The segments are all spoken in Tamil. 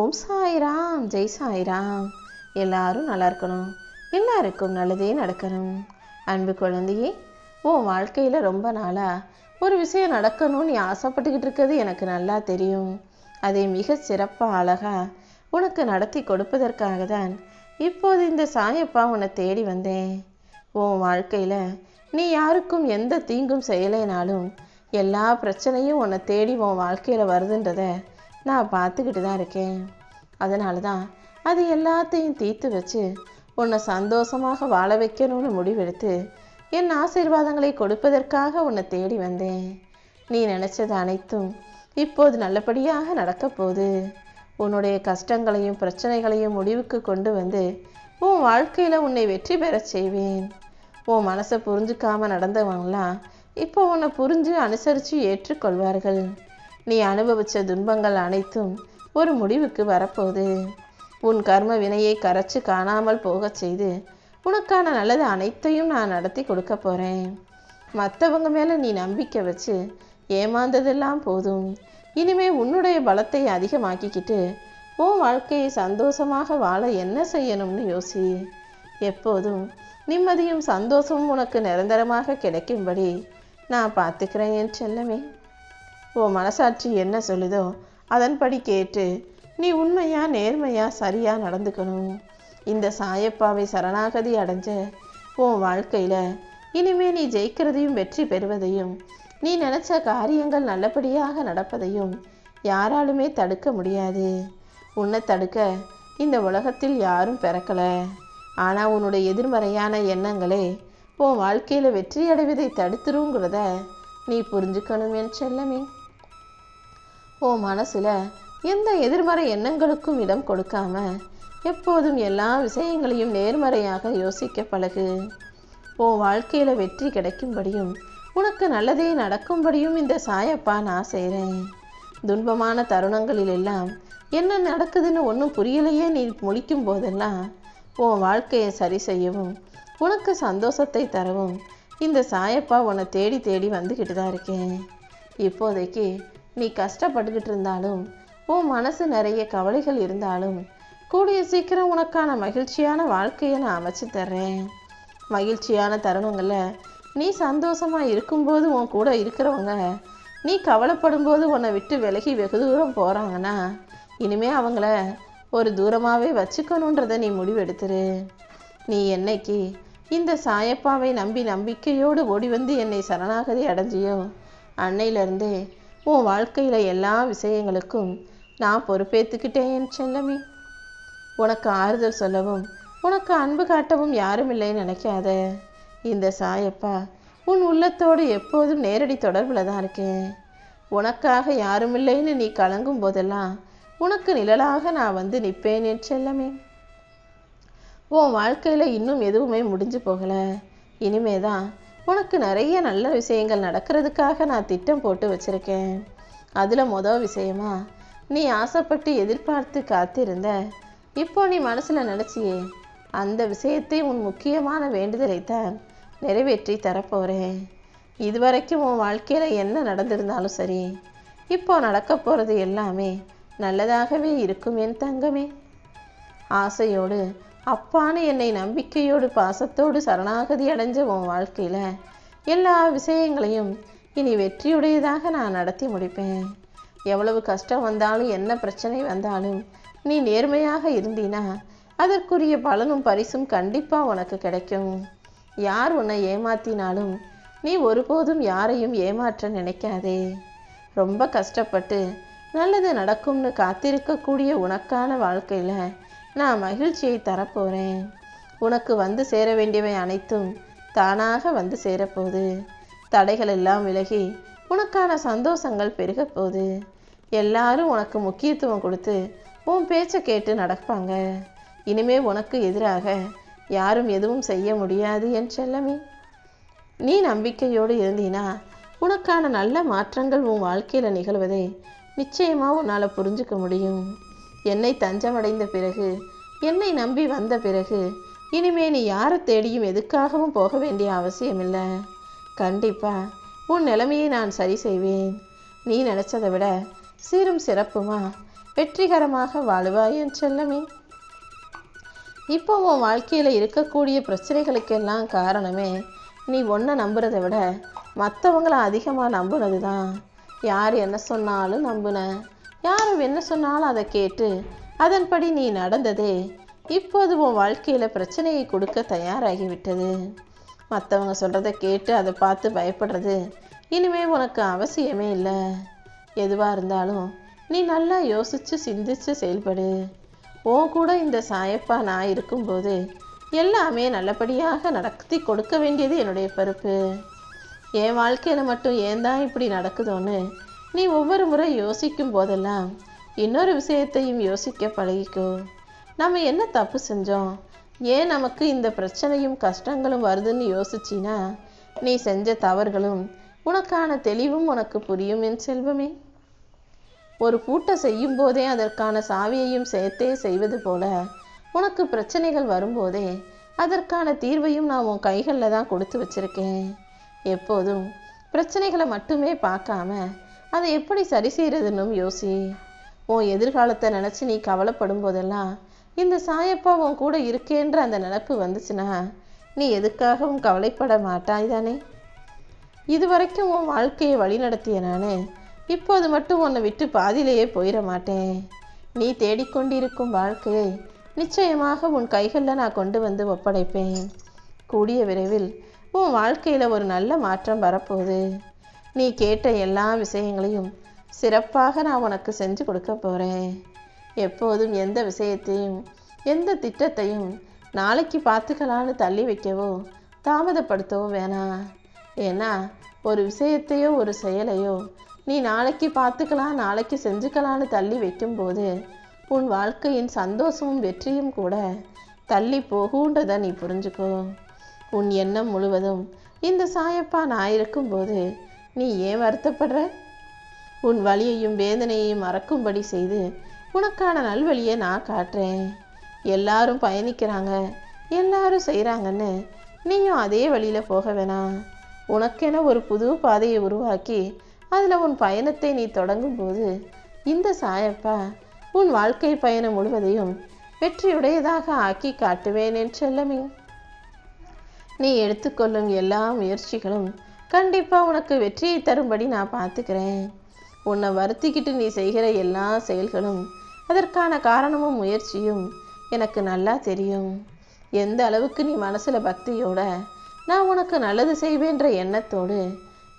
ஓம் சாய்ராம், ஜெய் சாய்ராம். எல்லாரும் நல்லா இருக்கணும், எல்லாருக்கும் நல்லதே நடக்கணும். அன்பு குழந்தையே, உன் வாழ்க்கையில் ரொம்ப நாளாக ஒரு விஷயம் நடக்கணும்னு நீ ஆசைப்பட்டுக்கிட்டு இருக்கிறது எனக்கு நல்லா தெரியும். அதை மிக சிறப்பாக அழகாக உனக்கு நடத்தி கொடுப்பதற்காக தான் இப்போது இந்த சாயப்பா உன்னை தேடி வந்தேன். உன் வாழ்க்கையில் நீ யாருக்கும் எந்த தீங்கும் செய்யலைனாலும் எல்லா பிரச்சனையும் உன்னை தேடி உன் வாழ்க்கையில் வருதுன்றதை நான் பார்த்துக்கிட்டு தான் இருக்கேன். அதனால தான் அது எல்லாத்தையும் தீர்த்து வச்சு உன்னை சந்தோஷமாக வாழ வைக்கணும்னு முடிவெடுத்து என் ஆசீர்வாதங்களை கொடுப்பதற்காக உன்னை தேடி வந்தேன். நீ நினச்சது அனைத்தும் இப்போது நல்லபடியாக நடக்க போகுது. உன்னுடைய கஷ்டங்களையும் பிரச்சனைகளையும் முடிவுக்கு கொண்டு வந்து உன் வாழ்க்கையில் உன்னை வெற்றி பெறச் செய்வேன். உன் மனசை புரிஞ்சுக்காம நடந்தவங்களாம் இப்போ உன்னை புரிஞ்சு அனுசரித்து ஏற்றுக்கொள்வார்கள். நீ அனுபவித்த துன்பங்கள் அனைத்தும் ஒரு முடிவுக்கு வரப்போகுது. உன் கர்ம வினையை கரைச்சி காணாமல் போகச் செய்து உனக்கான நல்லது அனைத்தையும் நான் நடத்தி கொடுக்க போகிறேன். மற்றவங்க மேலே நீ நம்பிக்கை வச்சு ஏமாந்ததெல்லாம் போதும். இனிமே உன்னுடைய பலத்தை அதிகமாக்கிக்கிட்டு உன் வாழ்க்கையை சந்தோஷமாக வாழ என்ன செய்யணும்னு யோசி. எப்போதும் நிம்மதியும் சந்தோஷமும் உனக்கு நிரந்தரமாக கிடைக்கும்படி நான் பார்த்துக்கிறேன் என் செல்லமே. உன் மனசாட்சி என்ன சொல்லுதோ அதன்படி கேட்டு நீ உண்மையா நேர்மையா சரியா நடந்துக்கணும். இந்த சாயப்பாவை சரணாகதி அடைஞ்ச உன் வாழ்க்கையில் இனிமே நீ ஜெயிக்கிறதையும் வெற்றி பெறுவதையும் நீ நினச்ச காரியங்கள் நல்லபடியாக நடப்பதையும் யாராலுமே தடுக்க முடியாது. உன்னை தடுக்க இந்த உலகத்தில் யாரும் பிறக்கலை. ஆனால் உன்னுடைய எதிர்மறையான எண்ணங்களே உன் வாழ்க்கையில் வெற்றி அடைவதை தடுத்துருங்கிறத நீ புரிஞ்சுக்கணும் என் செல்லமே. உன் மனசில் எந்த எதிர்மறை எண்ணங்களுக்கும் இடம் கொடுக்காம எப்போதும் எல்லா விஷயங்களையும் நேர்மறையாக யோசிக்க பழகு. உன் வாழ்க்கையில் வெற்றி கிடைக்கும்படியும் உனக்கு நல்லதே நடக்கும்படியும் இந்த சாயப்பா நான் செய்கிறேன். துன்பமான தருணங்களில் எல்லாம் என்ன நடக்குதுன்னு ஒன்றும் புரியலையே நீ முழிக்கும் போதெல்லாம் உன் வாழ்க்கையை சரி செய்யவும் உனக்கு சந்தோஷத்தை தரவும் இந்த சாயப்பா உன்னை தேடி தேடி வந்துக்கிட்டு தான் இருக்கேன். இப்போதைக்கு நீ கஷ்டப்பட்டுக்கிட்டு இருந்தாலும் உன் மனசு நிறைய கவலைகள் இருந்தாலும் கூடிய சீக்கிரம் உனக்கான மகிழ்ச்சியான வாழ்க்கையை நான் அமைச்சு தர்றேன். மகிழ்ச்சியான தருணங்களில் நீ சந்தோஷமாக இருக்கும்போது உன் கூட இருக்கிறவங்க நீ கவலைப்படும் போது உன்னை விட்டு விலகி வெகு தூரம் போகிறாங்கன்னா இனிமே அவங்கள ஒரு தூரமாகவே வச்சுக்கணுன்றதை நீ முடிவெடுத்துரு. நீ என்னைக்கு இந்த சாயப்பாவை நம்பி நம்பிக்கையோடு ஓடி வந்து என்னை சரணாகதி அடைஞ்சியோ அன்னையிலேருந்தே உன் வாழ்க்கையில் எல்லா விஷயங்களுக்கும் நான் பொறுப்பேற்றுக்கிட்டேன் என் செல்லமே. உனக்கு ஆறுதல் சொல்லவும் உனக்கு அன்பு காட்டவும் யாரும் இல்லைன்னு நினைக்காத. இந்த சாயப்பா உன் உள்ளத்தோடு எப்போதும் நேரடி தொடர்பில் தான் இருக்கேன். உனக்காக யாரும் இல்லைன்னு நீ கலங்கும் போதெல்லாம் உனக்கு நிழலாக நான் வந்து நிற்பேன் என் செல்லமே. உன் வாழ்க்கையில் இன்னும் எதுவுமே முடிஞ்சு போகலை. இனிமே தான் உனக்கு நிறைய நல்ல விஷயங்கள் நடக்கிறதுக்காக நான் திட்டம் போட்டு வச்சுருக்கேன். அதில் மொதல் விஷயமா நீ ஆசைப்பட்டு எதிர்பார்த்து காத்திருந்த இப்போ நீ மனசில் நினச்சியே அந்த விஷயத்தை உன் முக்கியமான வேண்டுதலைத்தான் நிறைவேற்றி தரப்போகிறேன். இதுவரைக்கும் உன் வாழ்க்கையில் என்ன நடந்திருந்தாலும் சரி, இப்போ நடக்க போகிறது எல்லாமே நல்லதாகவே இருக்கும் என் தங்கமே. ஆசையோடு அப்பான்னு என்னை நம்பிக்கையோடு பாசத்தோடு சரணாகதி அடைஞ்ச உன் வாழ்க்கையில் எல்லா விஷயங்களையும் இனி வெற்றியுடையதாக நான் நடத்தி முடிப்பேன். எவ்வளவு கஷ்டம் வந்தாலும் என்ன பிரச்சனை வந்தாலும் நீ நேர்மையாக இருந்தீனா அதற்குரிய பலனும் பரிசும் கண்டிப்பாக உனக்கு கிடைக்கும். யார் உன்னை ஏமாத்தினாலும் நீ ஒருபோதும் யாரையும் ஏமாற்ற நினைக்காதே. ரொம்ப கஷ்டப்பட்டு நல்லது நடக்கும்னு காத்திருக்கக்கூடிய உனக்கான வாழ்க்கையில் நான் மகிழ்ச்சியை தரப்போகிறேன். உனக்கு வந்து சேர வேண்டியவை அனைத்தும் தானாக வந்து சேரப்போகுது. தடைகள் எல்லாம் விலகி உனக்கான சந்தோஷங்கள் பெருக போகுது. எல்லாரும் உனக்கு முக்கியத்துவம் கொடுத்து உன் பேச்சை கேட்டு நடப்பாங்க. இனிமே உனக்கு எதிராக யாரும் எதுவும் செய்ய முடியாது என் செல்லமே. நீ நம்பிக்கையோடு இருந்தீனா உனக்கான நல்ல மாற்றங்கள் உன் வாழ்க்கையில் நிகழ்வதை நிச்சயமாக உன்னால் புரிஞ்சுக்க முடியும். என்னை தஞ்சமடைந்த பிறகு, என்னை நம்பி வந்த பிறகு இனிமே நீ யாரை தேடியும் எதுக்காகவும் போக வேண்டிய அவசியமில்லை. கண்டிப்பாக உன் நிலைமையை நான் சரி செய்வேன். நீ நினச்சதை விட சீரும் சிறப்புமா வெற்றிகரமாக வாழுவாய் என் செல்லமே. இப்போ உன் வாழ்க்கையில் இருக்கக்கூடிய பிரச்சனைகளுக்கெல்லாம் காரணமே நீ ஒன்றை நம்புறதை விட மற்றவங்களை அதிகமாக நம்புனது தான். யார் என்ன சொன்னாலும் நம்புன, யார் என்ன சொன்னாலும் அதை கேட்டு அதன்படி நீ நடந்ததே இப்போது உன் வாழ்க்கையில் பிரச்சனையை கொடுக்க தயாராகிவிட்டது. மற்றவங்க சொல்கிறத கேட்டு அதை பார்த்து பயப்படுறது இனிமே உனக்கு அவசியமே இல்லை. எதுவாக இருந்தாலும் நீ நல்லா யோசித்து சிந்தித்து செயல்படு. உன் கூட இந்த சாயப்பா நான் இருக்கும்போது எல்லாமே நல்லபடியாக நடத்தி கொடுக்க வேண்டியது என்னுடைய பொறுப்பு. என் வாழ்க்கையில் மட்டும் ஏன் தான் இப்படி நடக்குதோன்னு நீ ஒவ்வொரு முறை யோசிக்கும் போதெல்லாம் இன்னொரு விஷயத்தையும் யோசிக்க பழகிக்கோ. நம்ம என்ன தப்பு செஞ்சோம், ஏன் நமக்கு இந்த பிரச்சனையும் கஷ்டங்களும் வருதுன்னு யோசிச்சின்னா நீ செஞ்ச தவறுகளும் உனக்கான தெளிவும் உனக்கு புரியும் என் செல்வமே. ஒரு பூட்டை செய்யும் போதே அதற்கான சாவியையும் சேர்த்தே செய்வது போல உனக்கு பிரச்சனைகள் வரும்போதே அதற்கான தீர்வையும் நான் உன் கைகளில் தான் கொடுத்து வச்சிருக்கேன். எப்போதும் பிரச்சனைகளை மட்டுமே பார்க்காம அதை எப்படி சரி செய்யறதுன்னு யோசி. உன் எதிர்காலத்தை நினச்சி நீ கவலைப்படும் போதெல்லாம் இந்த சாயப்பா உன் கூட இருக்கேன்ற அந்த நினப்பு வந்துச்சுன்னா நீ எதுக்காகவும் கவலைப்பட மாட்டாய் தானே. இதுவரைக்கும் உன் வாழ்க்கையை வழிநடத்திய நான் இப்போது மட்டும் உன்னை விட்டு பாதியிலேயே போயிட மாட்டேன். நீ தேடிக்கொண்டிருக்கும் வாழ்க்கையை நிச்சயமாக உன் கைகளில் நான் கொண்டு வந்து ஒப்படைப்பேன். கூடிய விரைவில் உன் வாழ்க்கையில் ஒரு நல்ல மாற்றம் வரப்போகுது. நீ கேட்ட எல்லா விஷயங்களையும் சிறப்பாக நான் உனக்கு செஞ்சு கொடுக்க போகிறேன். எப்போதும் எந்த விஷயத்தையும் எந்த திட்டத்தையும் நாளைக்கு பார்த்துக்கலான்னு தள்ளி வைக்கவோ தாமதப்படுத்தவோ வேணாம். ஏன்னா ஒரு விஷயத்தையோ ஒரு செயலையோ நீ நாளைக்கு பார்த்துக்கலாம் நாளைக்கு செஞ்சுக்கலான்னு தள்ளி வைக்கும்போது உன் வாழ்க்கையின் சந்தோஷமும் வெற்றியும் கூட தள்ளி போகுன்றதை நீ புரிஞ்சுக்கோ. உன் எண்ணம் முழுவதும் இந்த சாயப்பா நான் இருக்கும்போது நீ ஏன் வருத்தப்படுற? உன் வலியையும் வேதனையையும் மறக்கும்படி செய்து உனக்கான நல்வழியை நான் காட்டுறேன். எல்லாரும் பயணிக்கிறாங்க, எல்லாரும் செய்கிறாங்கன்னு நீயும் அதே வழியில் போக வேணாம். உனக்கென ஒரு புது பாதையை உருவாக்கி அதில் உன் பயணத்தை நீ தொடங்கும்போது இந்த சாயப்பா உன் வாழ்க்கை பயணம் முழுவதையும் வெற்றியுடையதாக ஆக்கி காட்டுவேன் என் செல்லமே. நீ எடுத்துக்கொள்ளும் எல்லா முயற்சிகளும் கண்டிப்பாக உனக்கு வெற்றியை தரும்படி நான் பார்த்துக்கிறேன். உன்னை வருத்திக்கிட்டு நீ செய்கிற எல்லா செயல்களும் அதற்கான காரணமும் முயற்சியும் எனக்கு நல்லா தெரியும். எந்த அளவுக்கு நீ மனசில் பக்தியோட நான் உனக்கு நல்லது செய்வேன்ற எண்ணத்தோடு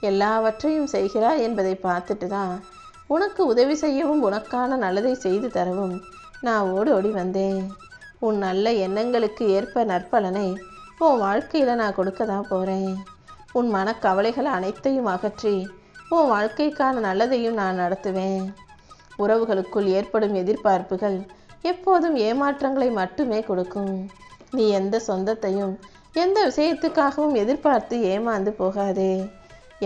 எல்லாவற்றையும் செய்கிறாய் என்பதை பார்த்துட்டு தான் உனக்கு உதவி செய்யவும் உனக்கான நல்லதை செய்து தரவும் நான் ஓடி வந்தேன். உன் நல்ல எண்ணங்களுக்கு ஏற்ப நற்பலனை உன் வாழ்க்கையில் நான் கொடுக்க தான் போகிறேன். உன் மனக்கவலைகளை அனைத்தையும் அகற்றி உன் வாழ்க்கைக்கான நல்லதையும் நான் நடத்துவேன். உறவுகளுக்குள் ஏற்படும் எதிர்பார்ப்புகள் எப்போதும் ஏமாற்றங்களை மட்டுமே கொடுக்கும். நீ எந்த சொந்தத்தையும் எந்த விஷயத்துக்காகவும் எதிர்பார்த்து ஏமாந்து போகாதே.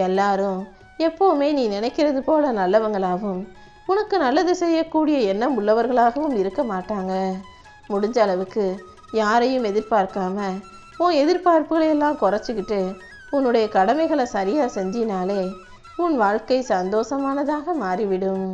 எல்லாரும் எப்போவுமே நீ நினைக்கிறது போல நல்லவங்களாகவும் உனக்கு நல்லது செய்யக்கூடிய எண்ணம் உள்ளவர்களாகவும் இருக்க மாட்டாங்க. முடிஞ்ச அளவுக்கு யாரையும் எதிர்பார்க்காம உன் எதிர்பார்ப்புகளை எல்லாம் குறைச்சிக்கிட்டு உன்னுடைய கடமைகளை சரியாக செஞ்சினாலே உன் வாழ்க்கை சந்தோஷமானதாக மாறிவிடும்.